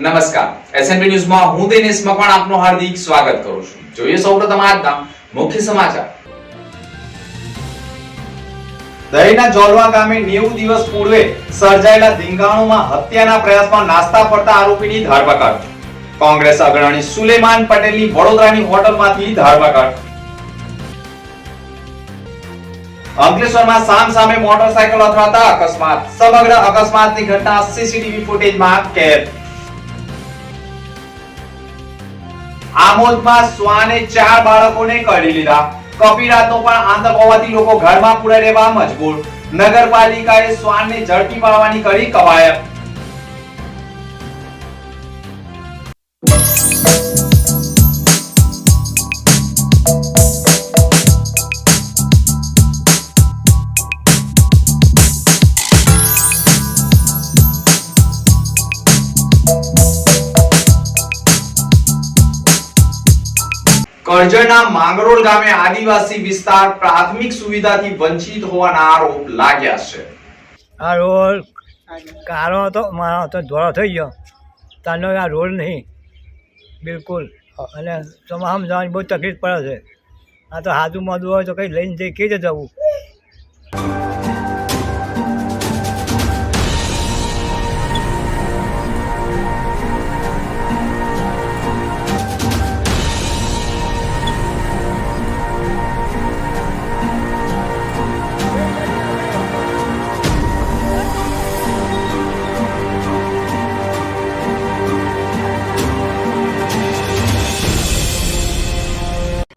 નમસ્કાર, એસએનપી ન્યૂઝમાં હું દિનેશ મકવાણ આપનું હાર્દિક સ્વાગત કરું છું. જોઈએ સૌપ્રથમ આજના મુખ્ય સમાચાર. દહીના જોલવા ગામે 90 દિવસ પૂર્વે સર્જાયેલા ધીંગાણુમાં હત્યાના પ્રયાસમાં નાસ્તા ફરતા આરોપીની ધરપકડ. કોંગ્રેસ અગ્રણી સુલેમાન પટેલની વડોદરાની હોટલમાંથી ધરપકડ. અંકલેશ્વરમાં સામસામે મોટરસાયકલ અથડાતા અકસ્માત. સમગ્ર અકસ્માતની ઘટના સીસીટીવી ફૂટેજમાં કેદ. આમોદમાં શ્વાને 4 બાળકોને કરી લીધા. કપિરાતનો પણ આતંક હોવાથી લોકો ઘરમાં પૂરા રહેવા મજબૂર. નગરપાલિકાએ શ્વાનને ઝડપી પાડવાની કરી કવાયત. કરજણના માંગરોળ ગામે આદિવાસી વિસ્તાર પ્રાથમિક સુવિધાથી વંચિત હોવાના આરોપ લાગ્યા છે. આ રોડ કાળો હતો, મારો હતો ધોળો થઈ ગયો. તાનો આ રોડ નહીં બિલકુલ, અને તમામ જવાની બહુ તકલીફ પડે છે. આ તો હાથું મોદું હોય તો કંઈ લઈને જઈ કેવી રીતે જવું.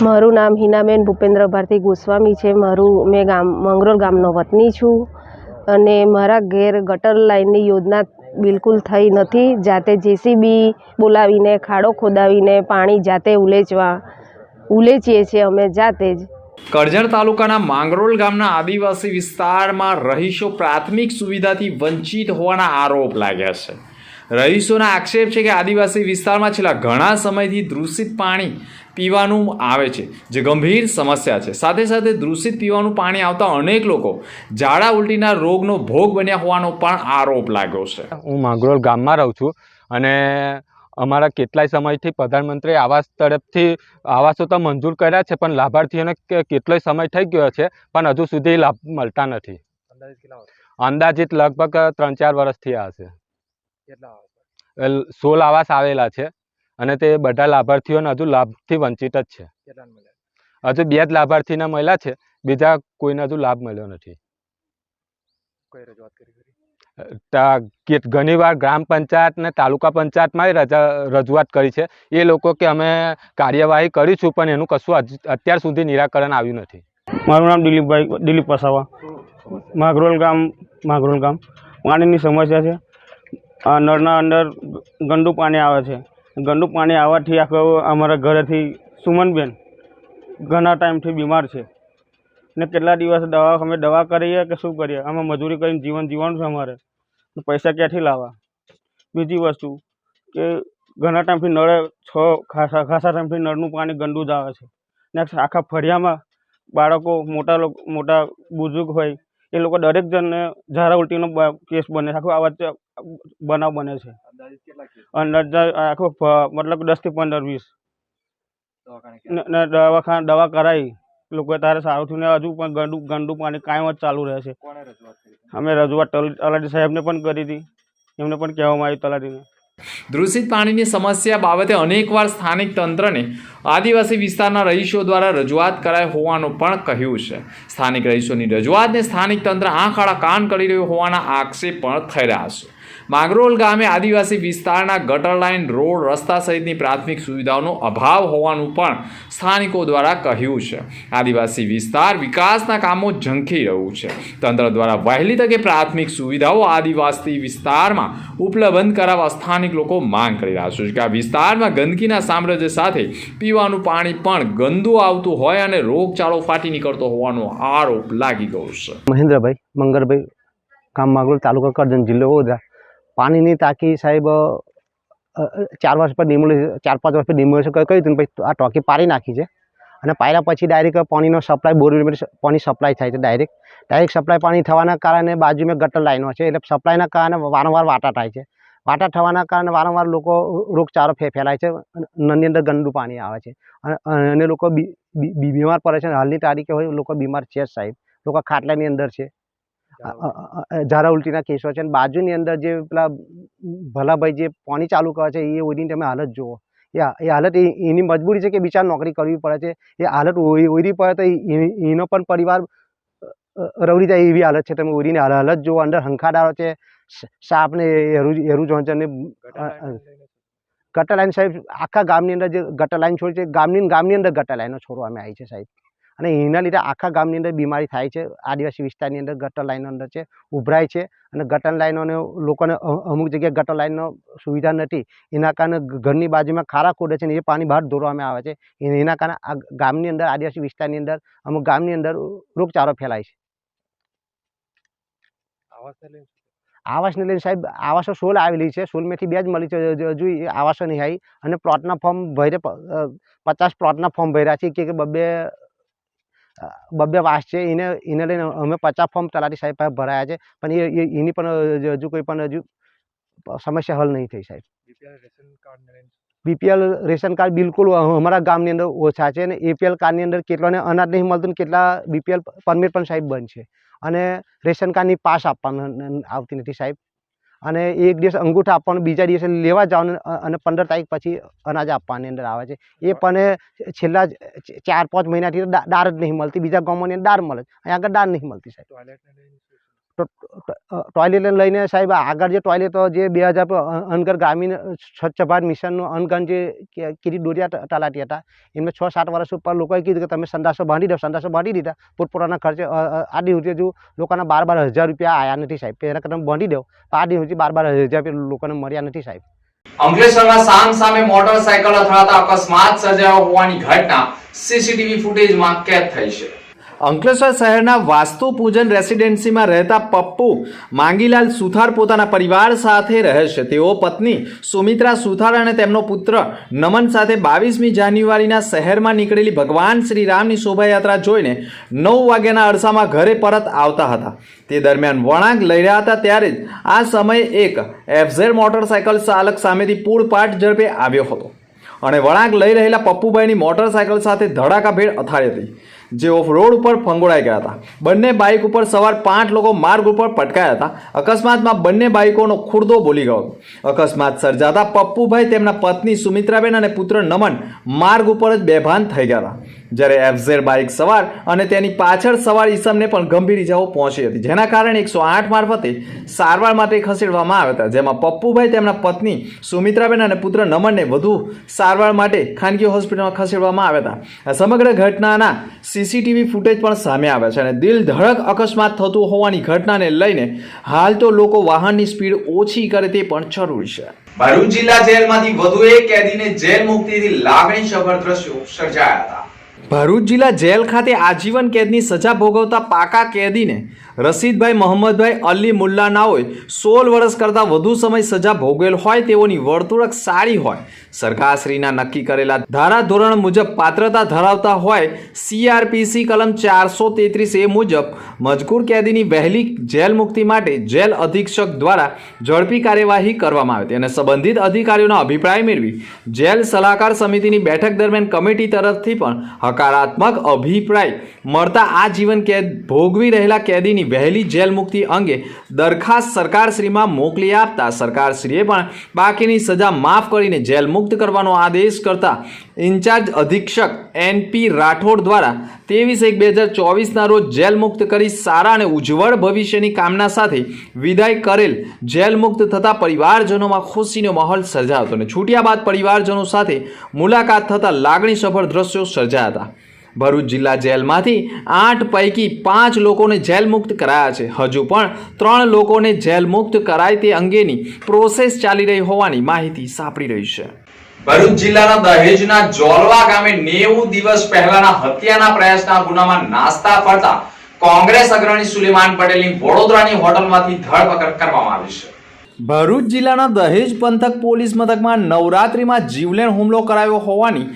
મારું નામ હિનાબેન ભૂપેન્દ્ર ભારતી ગોસ્વામી છે. મેં મંગરોળ ગામનો વતની છું અને મારા ઘેર ગટર લાઇનની યોજના બિલકુલ થઈ નથી. જાતે જેસીબી બોલાવીને ખાડો ખોદાવીને પાણી જાતે ઉલેચીએ છીએ અમે જાતે જ. કરજણ તાલુકાના માંગરોળ ગામના આદિવાસી વિસ્તારમાં રહીશો પ્રાથમિક સુવિધાથી વંચિત હોવાના આરોપ લાગ્યા છે. રહીશોના આક્ષેપ છે કે આદિવાસી વિસ્તારમાં છેલ્લા ઘણા સમયથી દૂષિત પાણી પીવાનું આવે છે, જે ગંભીર સમસ્યા છે. સાથે સાથે દૂષિત પીવાનું પાણી આવતા અનેક લોકો ઝાડા ઉલટીના રોગનો ભોગ બન્યા હોવાનો પણ આરોપ લાગ્યો છે. હું માંગરોળ ગામમાં રહું છું અને અમારા કેટલાય સમયથી પ્રધાનમંત્રી આવાસ તરફથી આવાસો તો મંજૂર કર્યા છે, પણ લાભાર્થીઓને કેટલોય સમય થઈ ગયો છે, પણ હજુ સુધી લાભ મળતા નથી. અંદાજિત લગભગ 3-4 વર્ષથી આ છે. 16 આવાસ આવેલા છે અને તે બધા લાભાર્થીઓને હજુ લાભથી વંચિત જ છે. હજુ 2 જ લાભાર્થીને મળ્યા છે, બીજા કોઈને હજુ લાભ મળ્યો નથી. ઘણીવાર ગ્રામ પંચાયત ને તાલુકા પંચાયતમાં રજૂઆત કરી છે. એ લોકો કે અમે કાર્યવાહી કરીશું, પણ એનું કશું અત્યાર સુધી નિરાકરણ આવ્યું નથી. મારું નામ દિલીપ વસાવા. માંગરોળ ગામ પાણીની સમસ્યા છે. આ નળના અંદર ગંદુ પાણી આવે છે. ગંદુ પાણી આવવાથી આખું અમારા ઘરેથી સુમનબેન ઘણા ટાઈમથી બીમાર છે ને કેટલા દિવસ અમે દવા કરીએ કે શું કરીએ. અમે મજૂરી કરીને જીવન જીવવાનું છે અમારે, પૈસા ક્યાંથી લાવવા. બીજી વસ્તુ કે ઘણા ટાઈમથી નળે ખાસા ટાઈમથી નળનું પાણી ગંદુ જ આવે છે ને આખા ફળિયામાં બાળકો મોટા બુઝુર્ગ હોય એ લોકો દરેક જણને ઝાડા ઉલટીનો કેસ બને છે. આખું આ વચ્ચે બનાવ બને છે. આખું મતલબ 10 થી 15-20 દવા કરાવી લોકો તારે સારું થયું ને હજુ પણ ગંદુ પાણી કાયમ જ ચાલુ રહે છે. અમે રજૂઆત તલાટી સાહેબને પણ કરી હતી, એમને પણ કહેવામાં આવ્યું તલાટીને. દૂષિત પાણીની સમસ્યા બાબતે અનેકવાર સ્થાનિક તંત્રને આદિવાસી વિસ્તારના રહીશો દ્વારા રજૂઆત કરાઈ હોવાનું પણ કહ્યું છે. સ્થાનિક રહીશોની રજૂઆતને સ્થાનિક તંત્ર આંખ આડા કાન કરી રહ્યું હોવાના આક્ષેપ પણ થઈ રહ્યા છે. માંગરોળ ગામે આદિવાસી વિસ્તારના ગટર લાઇન, રોડ, રસ્તા સહિતની પ્રાથમિક સુવિધાઓનો અભાવ હોવાનું પણ સ્થાનિકો દ્વારા કહ્યું છે. આદિવાસી વિસ્તાર વિકાસના કામો ઝંખી રહ્યું છે. તંત્ર દ્વારા વહેલી તકે પ્રાથમિક સુવિધાઓ આદિવાસી વિસ્તારમાં ઉપલબ્ધ કરાવવા સ્થાનિક લોકો માંગ કરી રહ્યા છે કે આ વિસ્તારમાં ગંદકીના સામ્રાજ્ય સાથે પીવાનું પાણી પણ ગંદુ આવતું હોય અને રોગચાળો ફાટી નીકળતો હોવાનો આરોપ લાગી ગયો છે. મહેન્દ્રભાઈ મંગરભાઈ, ગામ માંગરોળ, તાલુકા કરજણ, જિલ્લો વડોદરા. પાણીની ટાંકી સાહેબ 4 વર્ષ પર 4-5 વર્ષ પર ડિમોલિશન કર્યું હતું, પછી આ ટાંકી પાડી નાખી છે અને પાડ્યા પછી ડાયરેક્ટ પાણીનો સપ્લાય બોરવેલ પાણી સપ્લાય થાય છે. ડાયરેક્ટ સપ્લાય પાણી થવાના કારણે બાજુમાં ગટર લાઈનો છે, એટલે સપ્લાયના કારણે વારંવાર વાટા થાય છે. ફાટા થવાના કારણે વારંવાર લોકો રોગચાળો ફેલાય છે, નળની અંદર ગંદુ પાણી આવે છે અને લોકો બીમાર પડે છે. હાલની તારીખે હોય લોકો બીમાર છે જ સાહેબ, લોકો ખાટલાની અંદર છે, ઝાડા ઉલટીના કેસો છે. અને બાજુની અંદર જે પેલા ભલાભાઈ જે પાણી ચાલુ કરે છે એ ઓઈની તમે હાલત જુઓ, એ હાલત એની મજબૂરી છે કે બિચાર નોકરી કરવી પડે છે. એ હાલત ઓઈરી પડે તો એનો પણ પરિવાર રવડી જાય એવી હાલત છે. તમે ઓઈરીની હાલત જુઓ, અંદર હંખાડારો છે, સાપ ને એરું જોંચર ને ગટર લાઈન સાહેબ આખા ગામની અંદર જે ગટર લાઈન છોડી છે, ગામની અંદર ગટર લાઈનો છોડવામાં આવી છે સાહેબ. અને એના લીધે આખા ગામની અંદર બીમારી થાય છે. આદિવાસી વિસ્તારની અંદર ગટર લાઈનો અંદર છે, ઉભરાય છે અને ગટર લાઈનોને લોકોને અમુક જગ્યાએ ગટર લાઈનનો સુવિધા નથી, એના કારણે ઘરની બાજુમાં ખારા ખોડે છે ને એ પાણી બહાર દોરવામાં આવે છે. એના કારણે આ ગામની અંદર આદિવાસી વિસ્તારની અંદર અમુક ગામની અંદર રોગચાળો ફેલાય છે. આવાસને લઈને સાહેબ આવાસો 16 આવેલી છે, 16માંથી 2 જ મળી છે, હજુ આવાસો નહીં આવી. અને પ્લોટના ફોર્મ ભરે 50 પ્લોટના ફોર્મ ભર્યા છે કે બબ્બે વાસ છે, એને લઈને અમે 50 ફોર્મ તલાટી સાહેબ પાસે ભરાયા છે, પણ એની પણ હજુ કોઈ પણ હજુ સમસ્યા હલ નહીં થઈ સાહેબ. બીપીએલ રેશન કાર્ડ બિલકુલ અમારા ગામની અંદર ઓછા છે અને એપીએલ કાર્ડની અંદર કેટલાને અનાજ નહીં મળતું ને કેટલા બીપીએલ પરમિટ પણ સાહેબ બંધ છે અને રેશન કાર્ડની પાસ આપવાનું આવતી નથી સાહેબ. અને એક દિવસ અંગૂઠા આપવાનું, બીજા દિવસે લેવા જવાનું અને 15 તારીખ પછી અનાજ આપવાની અંદર આવે છે. એ પણ છેલ્લા 4-5 મહિનાથી દાળ જ નહીં મળતી. બીજા ગામોની અંદર દાળ મળે, અહીંયા આગળ દાળ નહીં મળતી સાહેબ. ટોયલેટ લઈને સાહેબ આગળ જે ટોયલેટો જે 2000 અનગર ગ્રામીણ સ્વચ્છ ભારત મિશનનું અનગન જે કિરીટ દોરિયા તલાટી હતા, એમને 6-7 વર્ષ ઉપર લોકોએ કીધું કે તમે સંડાસો બાંધી દો, સંડાસો બાંધી દીધા પોતપોતાના ખર્ચે. આ દિવસે હજુ લોકોના 12,000 રૂપિયા આવ્યા નથી સાહેબ. પહેલાં તમે બાંધી દો, આ દિવસે 12,000 રૂપિયા લોકોને મળ્યા નથી સાહેબ. અંકલેશ્વરમાં સામે મોટરસાયકલ અથડાતા અકસ્માત સર્જાયો હોવાની ઘટના સીસીટીવી ફૂટેજમાં કેદ થઈ છે. અંકલેશ્વર શહેરના વાસ્તુ પૂજન રેસિડેન્સીમાં રહેતા પપ્પુ માંગીલાલ સુથાર પોતાના પરિવાર સાથે રહે છે. તેઓ પત્ની સુમિત્રા સુથાર અને તેમનો પુત્ર નમન સાથે 22મી જાન્યુઆરીના શહેરમાં નીકળેલી ભગવાન શ્રીરામની શોભાયાત્રા જોઈને 9 વાગ્યાના અરસામાં ઘરે પરત આવતા હતા. તે દરમિયાન વળાંક લઈ રહ્યા હતા ત્યારે જ આ સમયે એક એફઝેડ મોટરસાયકલ ચાલક સામેથી પૂરપાટ ઝડપે આવ્યો હતો અને વળાંક લઈ રહેલા પપ્પુભાઈની મોટરસાયકલ સાથે ધડાકાભેર અથાડી હતી, જે ઓફ રોડ ઉપર ફંગોળાઈ ગયા હતા. બંને બાઇક ઉપર સવાર 5 લોકો માર્ગ ઉપર પટકાયા હતા. અકસ્માતમાં બંને બાઇકોનો ખુરદો બોલી ગયો હતો. અકસ્માત સર્જાતા પપ્પુભાઈ, તેમના પત્ની સુમિત્રાબેન અને પુત્ર નમન માર્ગ ઉપર જ બેભાન થઈ ગયા હતા, જ્યારે એફઝેડ બાઇક સવાર અને તેની પાછળ સવાર ઈસમને પણ ગંભીર ઇજાઓ પહોંચી હતી, જેના કારણે 108 મારફતે સારવાર માટે ખસેડવામાં આવ્યા હતા, જેમાં પપ્પુભાઈ, તેમના પત્ની સુમિત્રાબેન અને પુત્ર નમનને વધુ સારવાર માટે ખાનગી હોસ્પિટલમાં ખસેડવામાં આવ્યા હતા. આ સમગ્ર ઘટનાના સીસીટીવી ફૂટેજ પણ સામે આવ્યા છે અને દિલ ધડક અકસ્માત થતું હોવાની ઘટનાને લઈને હાલ તો લોકો વાહનની સ્પીડ ઓછી કરે તે પણ જરૂરી છે. ભરૂચ જિલ્લા જેલમાંથી વધુ એક કેદીને જેલ મુક્તિથી લાગણીસભર દ્રશ્યો સર્જાયા હતા. ભરૂચ જિલ્લા જેલ ખાતે આજીવન કેદની સજા ભોગવતા પાકા કેદીને રશીદભાઈ મોહમ્મદભાઈ અલી મુલ્લા નાઓએ 16 વર્ષ કરતાં વધુ સમય સજા ભોગવેલ હોય તેઓની વર્તુળક સારી હોય, સરકારશ્રીના નક્કી કરેલા ધારાધોરણ મુજબ પાત્રતા ધરાવતા હોય, CRPC કલમ 433A મુજબ મજકૂર કેદીની વહેલી જેલ મુક્તિ માટે જેલ અધિક્ષક દ્વારા ઝડપી કાર્યવાહી કરવામાં આવી હતી અને સંબંધિત અધિકારીઓનો અભિપ્રાય મેળવી જેલ સલાહકાર સમિતિની બેઠક દરમિયાન કમિટી તરફથી પણ હકારાત્મક અભિપ્રાય મળતા આ જીવન કેદ ભોગવી રહેલા કેદીની વહેલી જેલ મુક્તિ અંગે દરખાસ્ત સરકારશ્રીમાં મોકલી આપતા સરકારશ્રીએ પણ બાકીની સજા માફ કરીને જેલ મુક્ત કરવાનો આદેશ કરતા ઇન્ચાર્જ અધિક્ષક NP રાઠોડ દ્વારા 23/1/2024ના રોજ જેલ મુક્ત કરી સારા અને ઉજ્જવળ ભવિષ્યની કામના સાથે વિદાય કરેલ જેલ મુક્ત થતા પરિવારજનોમાં ખુશીનો માહોલ સર્જાયો હતો અને છૂટ્યા બાદ પરિવારજનો સાથે મુલાકાત થતા લાગણીસભર દ્રશ્યો સર્જાયા હતા. ભરૂચ જિલ્લા જેલમાંથી 8 પૈકી 5 લોકોને જેલ મુક્ત કરાયા છે. હજુ પણ 3 લોકોને જેલ મુક્ત કરાય તે અંગેની પ્રોસેસ ચાલી રહી હોવાની માહિતી સાંપડી રહી છે. ભરૂચ જિલ્લાના દહેજના જોલવા ગામે 90 દિવસ પહેલાના હત્યાના પ્રયાસના ગુનામાં નાસ્તા ફરતા કોંગ્રેસ અગ્રણી સુલેમાન પટેલની વડોદરાની હોટલમાંથી ધરપકડ કરવામાં આવી છે. ભરૂચ જિલ્લાના દહેજ પંથક પોલીસ મથકમાં નવરાત્રીમાં જીવલેણ હુમલો કરાયો હોવાની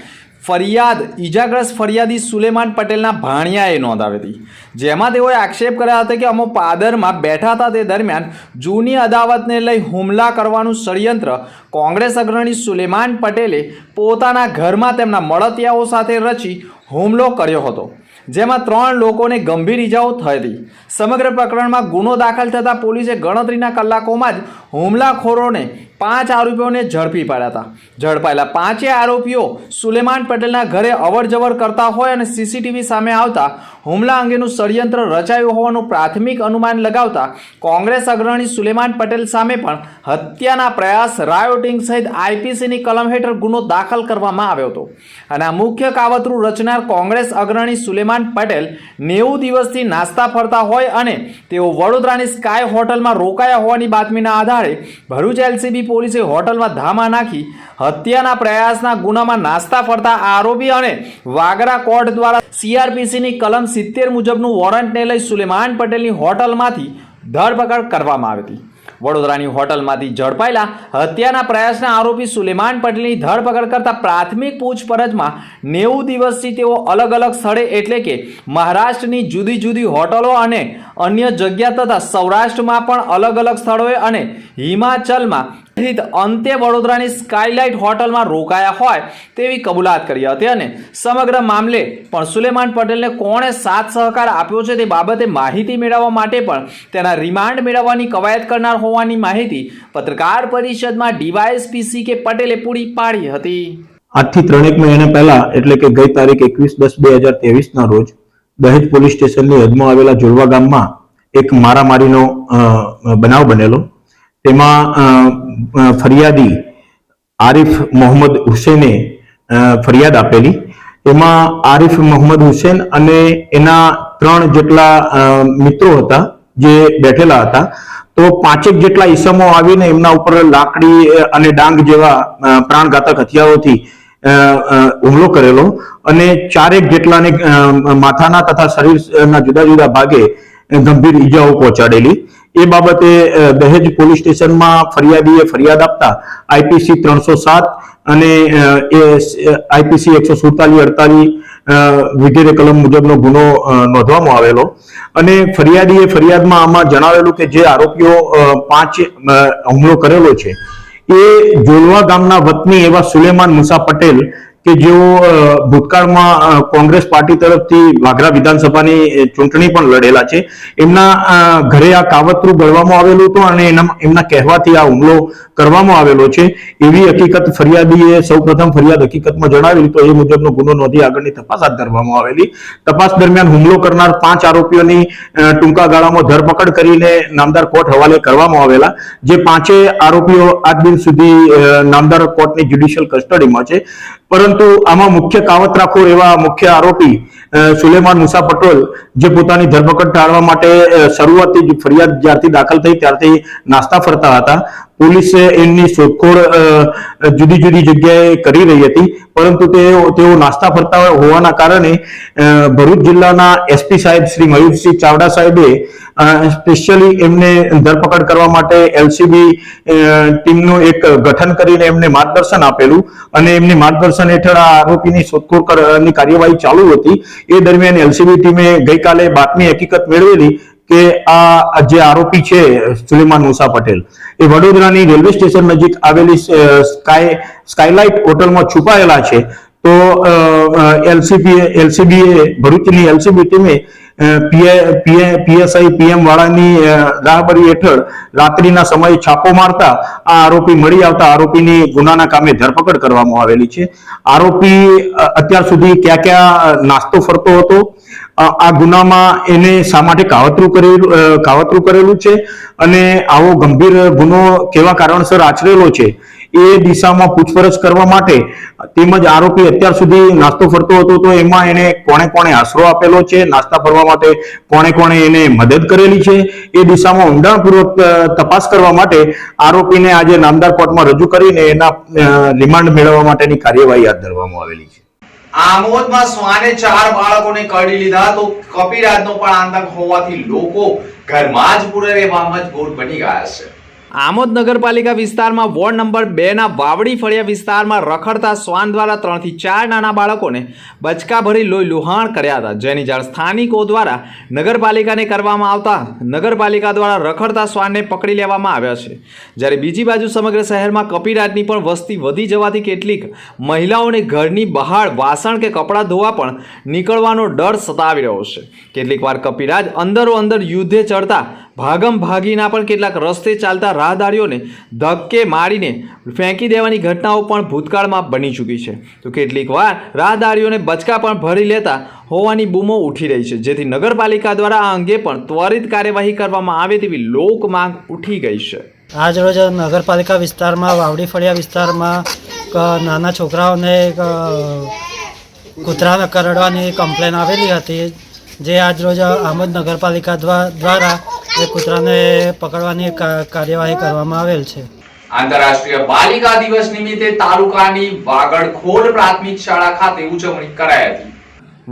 ફરિયાદ ઈજાગ્રસ્ત ફરિયાદી સુલેમાન પટેલના ભાણિયાએ નોંધાવી હતી, જેમાં તેઓએ આક્ષેપ કર્યા હતા કે અમો પાદરમાં બેઠા હતા તે દરમિયાન જૂની અદાવતને લઈ હુમલા કરવાનું ષડયંત્ર કોંગ્રેસ અગ્રણી સુલેમાન પટેલે પોતાના ઘરમાં તેમના મળતિયાઓ સાથે રચી હુમલો કર્યો હતો, જેમાં 3 લોકોને ગંભીર ઈજાઓ થઈ હતી. સમગ્ર પ્રકરણમાં ગુનો દાખલ થતાં પોલીસે ગણતરીના કલાકોમાં જ હુમલાખોરોને 5 આરોપીઓને ઝડપી પાડ્યા હતા. ઝડપાયેલા 5 આરોપીઓ સુલેમાન પટેલના ઘરે અવરજવર કરતા હોય અને સીસીટીવી સામે આવતા હુમલા અંગેનું ષડયંત્ર રચાયું હોવાનું પ્રાથમિક અનુમાન લગાવતા કોંગ્રેસ અગ્રણી સુલેમાન પટેલ સામે પણ હત્યાના પ્રયાસ, રાયોટિંગ સહિત આઈપીસીની કલમ હેઠળ ગુનો દાખલ કરવામાં આવ્યો હતો. અને આ મુખ્ય કાવતરું રચનાર કોંગ્રેસ અગ્રણી સુલેમાન પટેલ 90 દિવસથી નાસ્તા ફરતા હોય અને તેઓ વડોદરાની સ્કાય હોટલમાં રોકાયા હોવાની બાતમીના આધારે ભરૂચ એલસીબી પોલીસે હોટલમાં ધામા નાખી હત્યાના પ્રયાસના ગુનામાં નાસ્તા ફરતા આરોપી અને વાગરા કોર્ટ દ્વારા સીઆરપીસીની કલમ 70 મુજબનું વોરંટને લઈ સુલેમાન પટેલની હોટલમાંથી ધરપકડ કરવામાં આવી હતી. વડોદરાની હોટલમાંથી ઝડપાયેલા હત્યાના પ્રયાસના આરોપી સુલેમાન પટેલની ધરપકડ કરતા પ્રાથમિક પૂછપરછમાં 90 દિવસથી તેઓ અલગ અલગ સ્થળે એટલે કે મહારાષ્ટ્રની જુદી જુદી હોટલો અને અન્ય જગ્યા તથા સૌરાષ્ટ્રમાં પણ અલગ અલગ સ્થળોએ અને હિમાચલમાં અંતે વડોદરાની સ્કાયલાઇટ હોટલમાં રોકાયા હોય તેવી કબૂલાત કરી હતી. અને સમગ્ર મામલે પણ સુલેમાન પટેલને કોણે સાથ સહકાર આપ્યો છે તે બાબતે માહિતી મેળવવા માટે પણ તેના રિમાન્ડ મેળવવાની કવાયત કરનાર હોવાની માહિતી પત્રકાર પરિષદમાં ડીવાયએસપી સી.કે. પટેલે પૂરી પાડી હતી. આજથી 3 મહિના પહેલા એટલે કે ગઈ તારીખ 21/10/2023 ના રોજ દહેજ પોલીસ સ્ટેશનની હદમાં આવેલા જોલવા ગામમાં એક મારામારીનો બનાવ બનેલો. તેમાં ફરિયાદી આરિફ મોહમ્મદ હુસૈને ફરિયાદ આપેલી. એમાં આરિફ મોહમ્મદ હુસૈન અને એના 3 જેટલા મિત્રો હતા જે બેઠેલા હતા. તો 5 જેટલા ઈસમો આવીને એમના ઉપર લાકડી અને ડાંગ જેવા પ્રાણઘાતક હથિયારોથી હુમલો કરેલો અને 4 જેટલાને માથાના તથા શરીરના જુદા જુદા ભાગે ગંભીર ઈજાઓ પહોંચાડેલી. એ બાબતે દહેજ પોલીસ સ્ટેશનમાં ફરિયાદીએ ફરિયાદ આપતા આઈપીસી 307 અને આઈપીસી 147-48 વગેરે કલમ મુજબનો ગુનો નોંધવામાં આવેલો. અને ફરિયાદીએ ફરિયાદમાં આમાં જણાવેલું કે જે આરોપીઓ 5 હુમલો કરેલો છે એ જોલવા ગામના વતની એવા સુલેમાન મુસા પટેલ કે જેઓ ભૂતકાળમાં કોંગ્રેસ પાર્ટી તરફથી વાગરા વિધાનસભાની ચૂંટણી પણ લડેલા છે. એમના ઘરે આ કાવતરું ઘડવામાં આવેલું હતું અને એમના કહેવાથી આ હુમલો કરવામાં આવેલો છે એવી હકીકત ફરિયાદીએ સૌપ્રથમ ફરિયાદ હકીકતમાં જણાવેલી. તો એ મુજબનો ગુનો નોંધી આગળની તપાસ હાથ ધરવામાં આવેલી. તપાસ દરમિયાન હુમલો કરનાર 5 આરોપીઓની ટૂંકા ગાળામાં ધરપકડ કરીને નામદાર કોર્ટ હવાલે કરવામાં આવેલા. જે 5 આરોપીઓ આજ દિન સુધી નામદાર કોર્ટની જ્યુડિશિયલ કસ્ટડીમાં છે. પરંતુ આમાં મુખ્ય કાવતરાખોર એવા મુખ્ય આરોપી સુલેમાન મુસા પટેલ જે પોતાની ધરપકડ ટાળવા માટે શરૂઆતથી જ ફરિયાદ જ્યારથી દાખલ થઈ ત્યારથી નાસ્તા ફરતા હતા. પોલીસે એમની શોધખોળ જુદી જુદી જગ્યાએ કરી રહી હતી, પરંતુ તેઓ નાસ્તા ફરતા હોવાના કારણે ભરૂચ જિલ્લાના એસપી સાહેબ શ્રી મયુરસિંહ ચાવડા સાહેબે સ્પેશિયલી એમને ધરપકડ કરવા માટે એલસીબી ટીમનું એક ગઠન કરીને એમને માર્ગદર્શન આપેલું અને એમની માર્ગદર્શન હેઠળ આ આરોપીની શોધખોળની કાર્યવાહી ચાલુ હતી. એ દરમિયાન એલસીબી ટીમે ગઈકાલે બાતમી હકીકત મેળવેલી કે આ જે આરોપી છે સુલેમાન મુસા પટેલ એ વડોદરાની રેલવે સ્ટેશન નજીક આવેલી સ્કાયલાઇટ હોટલમાં છુપાયેલા છે. તો એલસીબીએ ભરૂચની એલસીબી ટીમે પીએસઆઈ પીએમ વાળાની રાહબરી હેઠળ રાત્રિના સમયે છાપો મારતા આ આરોપી મળી આવતા આરોપીની ગુનાના કામે ધરપકડ કરવામાં આવેલી છે. આરોપી અત્યાર સુધી ક્યાં ક્યાં નાસ્તો ફરતો હતો, આ ગુનામાં એને શા માટે કાવતરું કરેલું છે અને આવો ગંભીર ગુનો કેવા કારણસર આચરેલો છે એ દિશામાં પૂછપરછ કરવા માટે તેમજ આરોપી અત્યાર સુધી નાસ્તો ફરતો હતો તો એમાં એને કોણે આશરો આપેલો છે, નાસ્તા ફરવા માટે કોણે એને મદદ કરેલી છે એ દિશામાં ઊંડાણપૂર્વક તપાસ કરવા માટે આરોપીને આજે નામદાર કોર્ટમાં રજૂ કરીને એના રિમાન્ડ મેળવવા માટેની કાર્યવાહી હાથ ધરવામાં આવેલી છે. આમોદમાં શ્વાને 4 બાળકોને કરડી લીધા તો કપિરાજનો પણ આતંક હોવાથી લોકો ઘરમાં જ પૂરે રહેવા મજબૂર બની ગયા છે. આમોદ નગરપાલિકા વિસ્તારમાં વોર્ડ નંબર 2ના વાવડી ફળિયા વિસ્તારમાં રખડતા શ્વાન દ્વારા 3 થી 4 નાના બાળકોને બચકા ભરી લોહી લુહાણ કર્યા હતા, જેની જાણ સ્થાનિકો દ્વારા નગરપાલિકાને કરવામાં આવતા નગરપાલિકા દ્વારા રખડતા શ્વાનને પકડી લેવામાં આવ્યા છે। જ્યારે બીજી બાજુ સમગ્ર શહેરમાં કપિરાજની પણ વસ્તી વધી જવાથી કેટલીક મહિલાઓને ઘરની બહાર વાસણ કે કપડાં ધોવા પણ નીકળવાનો ડર સતાવી રહ્યો છે। કેટલીક વાર કપિરાજ અંદરો અંદર યુદ્ધે ચડતા ભાગમ ભાગીના પણ કેટલાક રસ્તે ચાલતા રાહદારીઓને ધક્કે મારીને ફેંકી દેવાની ઘટનાઓ પણ ભૂતકાળમાં બની ચૂકી છે। તો કેટલીક વાર રાહદારીઓને બચકા પણ ભરી લેતા હોવાની બૂમો ઉઠી રહી છે, જેથી નગરપાલિકા દ્વારા આ અંગે પણ ત્વરિત કાર્યવાહી કરવામાં આવે તેવી લોક માંગ ઉઠી ગઈ છે। આજ રોજ નગરપાલિકા વિસ્તારમાં વાવડી ફળિયા વિસ્તારમાં નાના છોકરાઓને કૂતરાને કરડવાની કમ્પ્લેન આવેલી હતી, જે આજ રોજ આમોદ નગરપાલિકા દ્વારા એ કૂતરાને પકડવાની કાર્યવાહી કરવામાં આવેલ છે। આંતરરાષ્ટ્રીય બાલિકા દિવસ નિમિત્તે તાલુકાની વાગડખોડ પ્રાથમિક શાળા ખાતે ઉજવણી કરાઈ હતી।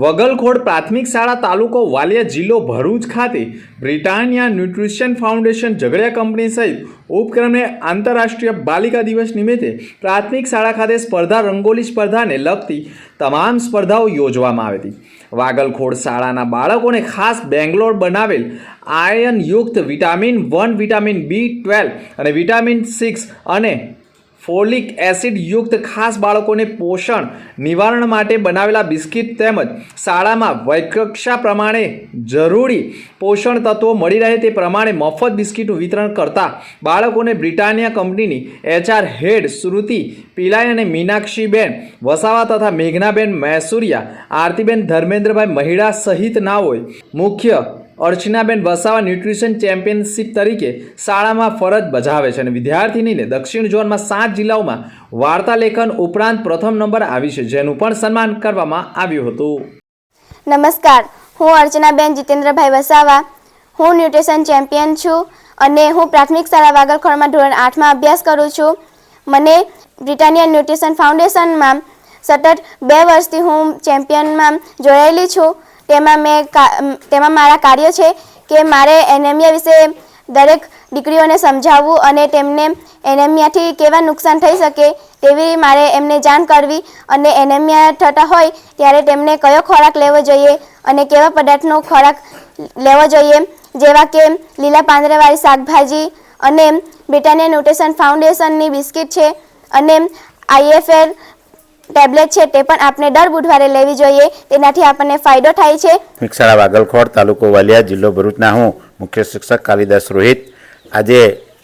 વગલખોડ પ્રાથમિક શાળા તાલુકો વાલિયા જિલ્લો ભરૂચ ખાતે Britannia nutrition foundation Jhagadia company સહિત ઉપક્રમે આંતરરાષ્ટ્રીય બાલિકા દિવસ નિમિત્તે પ્રાથમિક શાળા ખાતે સ્પર્ધા રંગોલી સ્પર્ધાને લગતી તમામ સ્પર્ધાઓ યોજવામાં આવી હતી। વાગલખોડ શાળાના બાળકોને ખાસ બેંગ્લોર બનાવેલ આયર્નયુક્ત વિટામિન 1, વિટામિન B12 અને વિટામિન 6 અને ફોલિક એસિડ યુક્ત ખાસ બાળકોને પોષણ નિવારણ માટે બનાવેલા બિસ્કિટ તેમજ શાળામાં વયકક્ષા પ્રમાણે જરૂરી પોષણ તત્વો મળી રહે તે પ્રમાણે મફત બિસ્કિટનું વિતરણ કરતા બાળકોને બ્રિટાનિયા કંપનીની HR હેડ શ્રુતિ પિલાઈ અને મીનાક્ષીબેન વસાવા તથા મેઘનાબેન મૈસુરિયા, આરતીબેન ધર્મેન્દ્રભાઈ મહિડા સહિતનાઓએ મુખ્ય અર્ચનાબેન વસાવા ન્યુટ્રિશન ચેમ્પિયનશિપ તરીકે શાળામાં ફરજ બજાવે છે અને વિદ્યાર્થીનીને દક્ષિણ ઝોનમાં 7 જિલ્લાઓમાં વાર્તા લેખન ઉપરાંત પ્રથમ નંબર આવી છે, જેનું પણ સન્માન કરવામાં આવ્યું હતું। નમસ્કાર, હું અર્ચનાબેન જીતેન્દ્રભાઈ વસાવા, હું ન્યુટ્રિશન ચેમ્પિયન છું અને હું પ્રાથમિક શાળા વાગલખોડમાં ધોરણ 8માં અભ્યાસ કરું છું। મને બ્રિટાનિયા ન્યુટ્રિશન ફાઉન્ડેશનમાં સતત 2 વર્ષથી હું ચેમ્પિયનમાં જોડાયેલી છું। તેમાં મારા કાર્ય છે કે મારે એનેમિયા વિશે દરેક દીકરીઓને સમજાવવું અને તેમને એનેમિયાથી કેવા નુકસાન થઈ શકે તેવી મારે એમને જાણ કરવી અને એનેમિયા થતા હોય ત્યારે તેમને કયો ખોરાક લેવો જોઈએ અને કેવા પદાર્થનો ખોરાક લેવો જોઈએ, જેવા કે લીલા પાંદડાવાળી શાકભાજી અને બ્રિટાનિયા ન્યુટ્રિશન ફાઉન્ડેશનની બિસ્કિટ છે અને IFL ટેબ્લેટ છે તે પણ આપણે દર બુધવારે લેવી જોઈએ, તેનાથી આપણને ફાયદો થાય છે। પ્રાથમિક શાળા વાગલખોડ તાલુકો વાલિયા જિલ્લો ભરૂચના હું મુખ્ય શિક્ષક કાલિદાસ રોહિત। આજે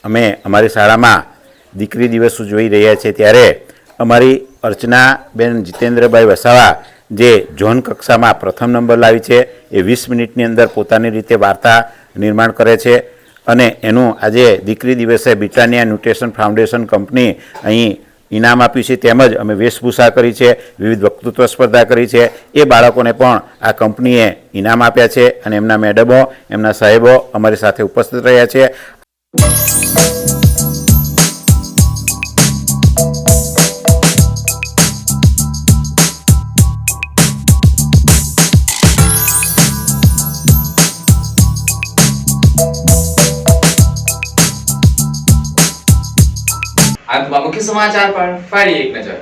અમે અમારી શાળામાં દીકરી દિવસ ઉજવી રહ્યા છીએ, ત્યારે અમારી અર્ચનાબેન જીતેન્દ્રભાઈ વસાવા જે ઝોન કક્ષામાં પ્રથમ નંબર લાવી છે, એ 20 મિનિટની અંદર પોતાની રીતે વાર્તા નિર્માણ કરે છે અને એનું આજે દીકરી દિવસે બ્રિટાનિયા ન્યુટ્રિશન ફાઉન્ડેશન કંપની અહીં ઇનામ આપ્યું છે, તેમજ અમે વેશભૂષા કરી છે, વિવિધ વક્તૃત્વ સ્પર્ધા કરી છે। એ બાળકોને પણ આ કંપનીએ ઇનામ આપ્યા છે અને એમના મેડમો, એમના સાહેબો અમારી સાથે ઉપસ્થિત રહ્યા છે। અંતમાં મુખ્ય સમાચાર પર ફરી એક નજર।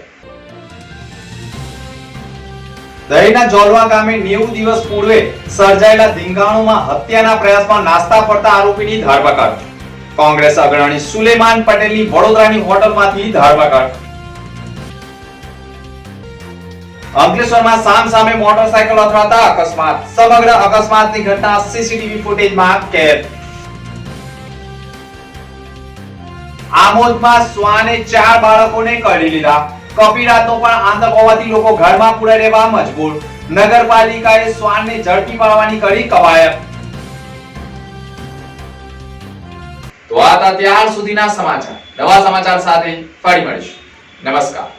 દહીના જોલવા ગામે 90 દિવસ પૂર્વે સર્જાયેલા ધીંગાણુમાં હત્યાના પ્રયાસમાં નાસ્તા ફરતા આરોપીની ધરપકડ। કોંગ્રેસ અગ્રણી સુલેમાન પટેલની વડોદરાની હોટલમાંથી ધરપકડ। અંકલેશ્વરમાં સામસામે મોટરસાયકલ અથડાતા અકસ્માત, સમગ્ર અકસ્માતની ઘટના સીસીટીવી ફૂટેજમાં કેદ। આમોદમાં શ્વાને 4 બાળકોને કરડી લીધા, કપિરાજનો પણ આતંક હોવાથી લોકો ઘરમાં પૂરાઈ રહેવા મજબૂર। નગરપાલિકાએ શ્વાનને ઝડપી પાડવાની કરી કવાયત। તો આ હતા ત્યાર સુધીના સમાચાર। નવા સમાચાર સાથે ફરી મળીશું। નમસ્કાર।